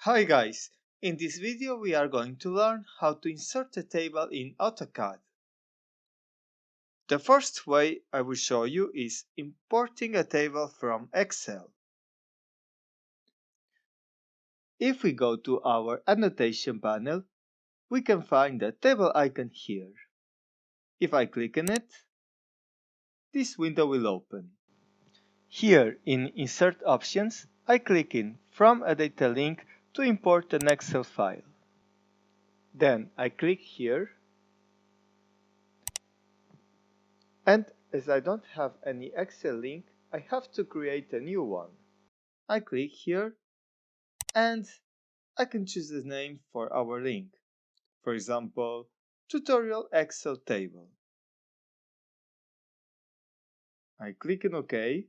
Hi guys, in this video we are going to learn how to insert a table in AutoCAD. The first way I will show you is importing a table from Excel. If we go to our annotation panel, we can find the table icon here. If I click on it, this window will open. Here in Insert Options, I click in From a Data Link to import an Excel file. Then I click here, and as I don't have any Excel link, I have to create a new one. I click here and I can choose the name for our link. For example, Tutorial Excel Table. I click on OK.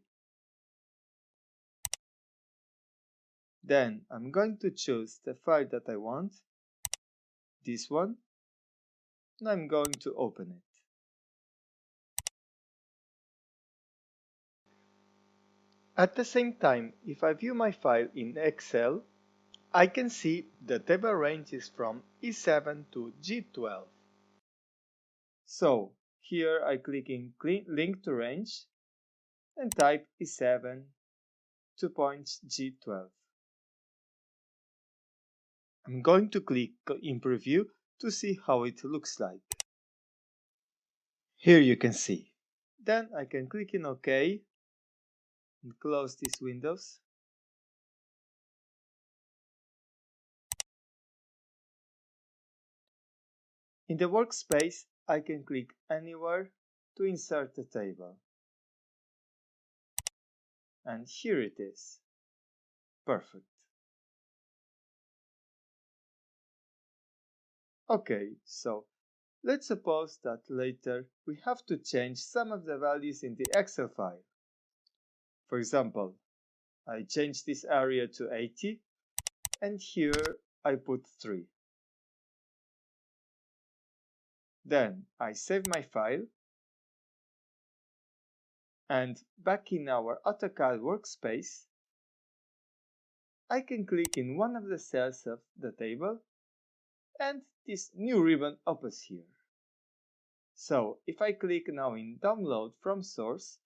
Then I'm going to choose the file that I want, this one, and I'm going to open it. At the same time, if I view my file in Excel, I can see the table range is from E7 to G12. So here I click in Link to Range and type E7 2 points G12. I'm going to click in Preview to see how it looks like. Here you can see. Then I can click in OK and close these windows. In the workspace, I can click anywhere to insert a table. And here it is. Perfect. Okay, so let's suppose that later we have to change some of the values in the Excel file. For example, I change this area to 80 and here I put 3. Then I save my file and back in our AutoCAD workspace, I can click in one of the cells of the table and this new ribbon opens here. So if I click now in Download from Source,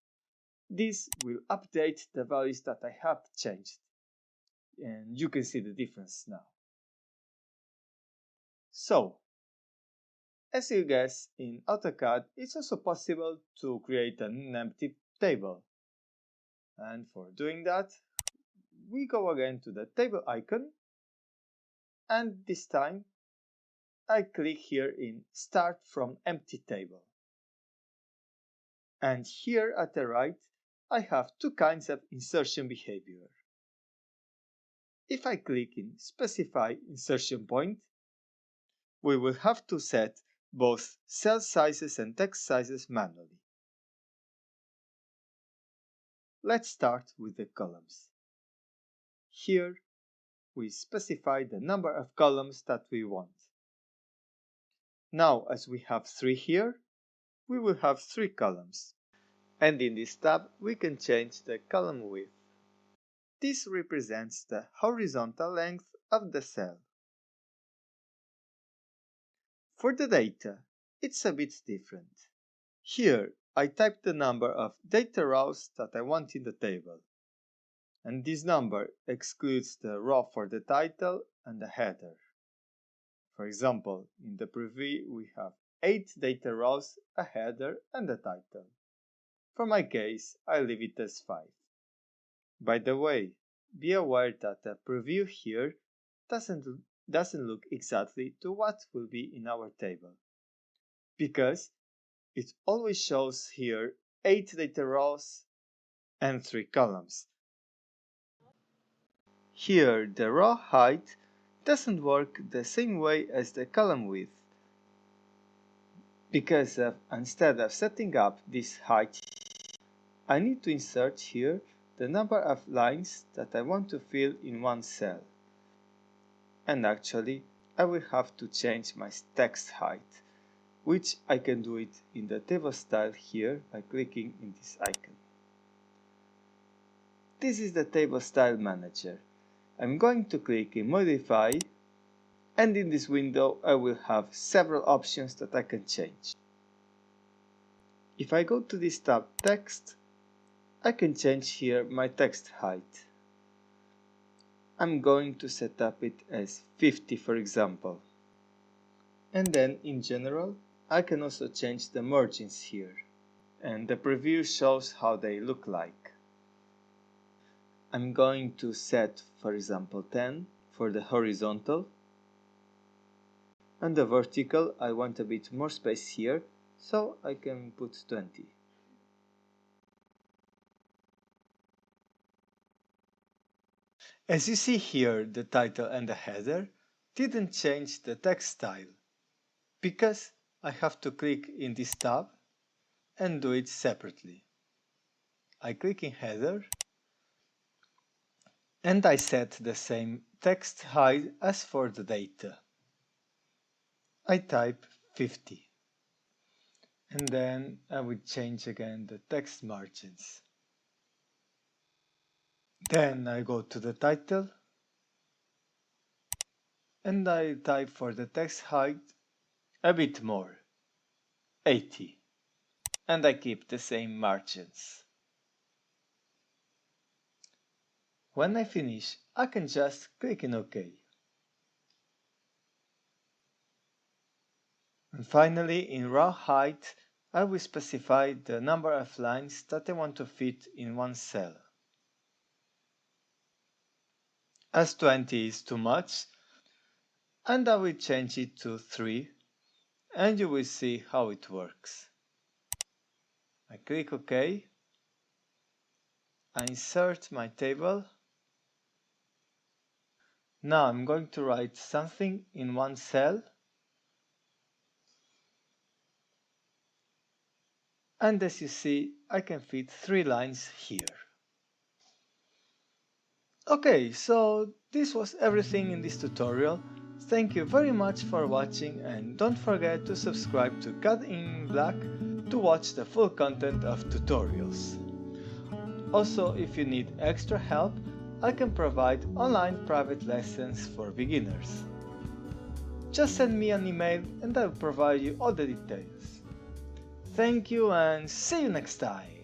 this will update the values that I have changed. And you can see the difference now. So, as you guess, in AutoCAD, it's also possible to create an empty table. And for doing that, we go again to the table icon, and this time I click here in Start from Empty Table. And here at the right, I have two kinds of insertion behavior. If I click in Specify Insertion Point, we will have to set both cell sizes and text sizes manually. Let's start with the columns. Here, we specify the number of columns that we want. Now, as we have 3 here, we will have 3 columns. And in this tab, we can change the column width. This represents the horizontal length of the cell. For the data, it's a bit different. Here, I type the number of data rows that I want in the table. And this number excludes the row for the title and the header. For example, in the preview we have 8 data rows, a header and a title. For my case, I leave it as 5. By the way, be aware that the preview here doesn't look exactly to what will be in our table, because it always shows here 8 data rows and 3 columns. Here the row height doesn't work the same way as the column width, because instead of setting up this height, I need to insert here the number of lines that I want to fill in one cell. And actually, I will have to change my text height, which I can do it in the table style here by clicking in this icon. This is the table style manager, I'm going to click in Modify, and in this window I will have several options that I can change. If I go to this tab Text, I can change here my text height. I'm going to set up it as 50, for example. And then in general, I can also change the margins here, and the preview shows how they look like. I'm going to set, for example, 10 for the horizontal, and the vertical I want a bit more space here, so I can put 20. As you see here, the title and the header didn't change the text style, because I have to click in this tab and do it separately. I click in header, and I set the same text height as for the data. I type 50, and then I would change again the text margins. Then I go to the title, and I type for the text height a bit more, 80, and I keep the same margins. When I finish, I can just click in OK. And finally, in row height, I will specify the number of lines that I want to fit in one cell. As 20 is too much, and I will change it to 3, and you will see how it works. I click OK, I insert my table. Now I'm going to write something in one cell, and as you see, I can fit 3 lines here. Okay, so this was everything in this tutorial. Thank you very much for watching, and don't forget to subscribe to CAD in Black to watch the full content of tutorials. Also, if you need extra help, I can provide online private lessons for beginners. Just send me an email and I'll provide you all the details. Thank you and see you next time!